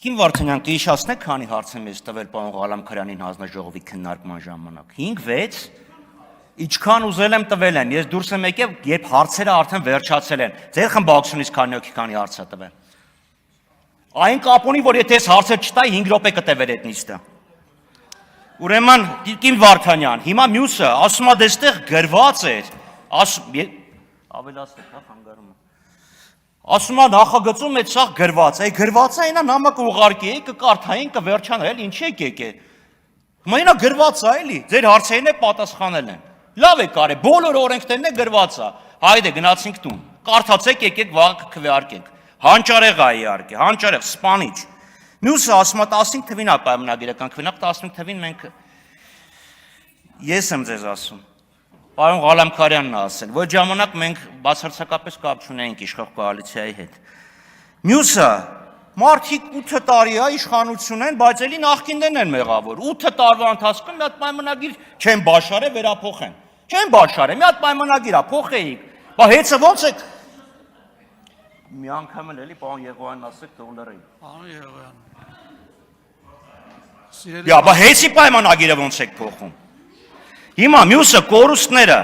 Տիկին Վարդանյան, կհիշեցնեք, քանի հարց եմ ես տվել պարոն Ղալամքարյանին հանձնաժողովի քննարկման ժամանակ։ 5-6, ինչքան ուզել եմ տվել եմ, ես դուրս եմ եկել, երբ հարցերը արդեն վերջացել են։ Ձեր խմբակցությունից քանի հարց է տվել։ Այն կապ ունի, որ եթե ես հարցեր չտայի 5 րոպե կտևեր այդ նիստը։ Ուրեմն, տիկին Վարդանյան, հիմա մյուսը ասում է դեստեղ գրված էր, ավելացրեք, հա, խանգարում է։ Ասում է նախագծում այդ սա գրված է, գրված է, այնա նամակ ուղարկի, կկարդային, կվերջանա, էլ ինչ եք եկել։ Հիմա այնա գրված է, էլի, ձեր հարցերին է պատասխանել են։ Լավ է կարե, բոլոր օրենքներն է գրված է։ Հայդե գնացինք տուն։ Կարդացեք, եկեք վաղ քվեարկենք։ Հանճարեղ է իհարկե, հանճարեղ, սպանիչ։ Մյուսը ասում է 15 թվին է պայմանագիրական քվենակ, 15 թվին մենք ես եմ ձեզ ասում։ Պարոն Ղալամքարյանն է ասել, որ ժամանակ մենք բացարձակապես կապ չունեինք իշխող կոալիցիայի հետ։ Մյուսը, մարդիկ 8 տարի է իշխանություն են, բայց էլի նախկիններն են մեղավոր։ 8 տարվա ընթացքում մի հատ պայմանագիր չեն բաշարել, վերափոխեն։ Չեն բաշարել, մի հատ պայմանագիր է, փոխեիք։ Բա հեծը ո՞նց է։ Մի անգամ էլ էլի պարոն Եղոյանն ասեք դոլարի։ Պարոն Եղոյան։ Բա հեծի պայմանագիրը ո՞նց եք փոխում։ Հիմա մյուսը կորուստները,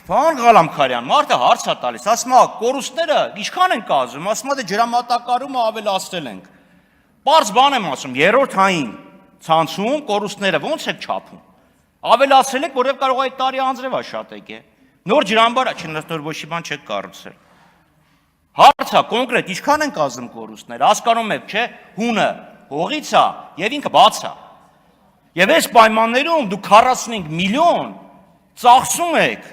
պարոն Ղալամքարյան, մարդը հարց է տալիս, ասում է կորուստները ինչքան են կազմում, ասում է դե ջրամատակարարումը ավելացրել ենք, պարզ բան եմ ասում, երրորդային ցանցում կորուստները ո՞նց եք չափում, ավելացրել եք, որովհետև կարող է այդ տարի անձրև աշատեք է, նոր ջրամբար, նոր ոչի բան չեք կառուցել, հարց է կոնկրետ ինչքան են կազմում կորուստները, հասկանում եք, չէ, հունը հողից է և ինքը բաց է։ Եվ այս պայմաններում դու 45 միլիոն ծախսում եք,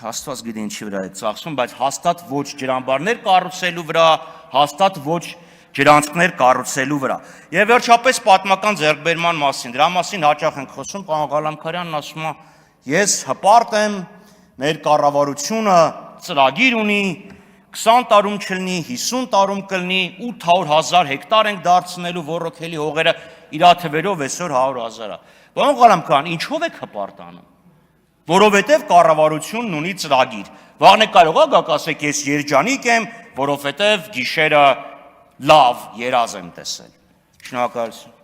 հաստված գիտի ինչի վրա եք ծախսում, բայց հաստատ ոչ ջրամբարներ կառուցելու վրա, հաստատ ոչ ջրանցքներ կառուցելու վրա։ Եվ վերջապես պատմական ձեռքբերման մասին, դրա մասին հաճախ ենք խոսում, պարոն Ղալամքարյանն ասում է, ես հպարտ եմ, մեր կառավարությունը ծրագիր ունի, 20 տարում չլնի, 50 տարում կլնի, 800,000 հեկտար ենք դարձնելու ոռոգելի հողերը իրա թվերով այսօր 100,000 է։ Պարոն Ղալամքարյան, ինչով եք հպարտանում։ Որովհետև կառավարությունն ունի ծրագիր։ Վաղն է կարող է գաք ասեք ես երջանիկ եմ, որովհետև գիշերը լավ երազ եմ տեսել։ Շնորհակալություն։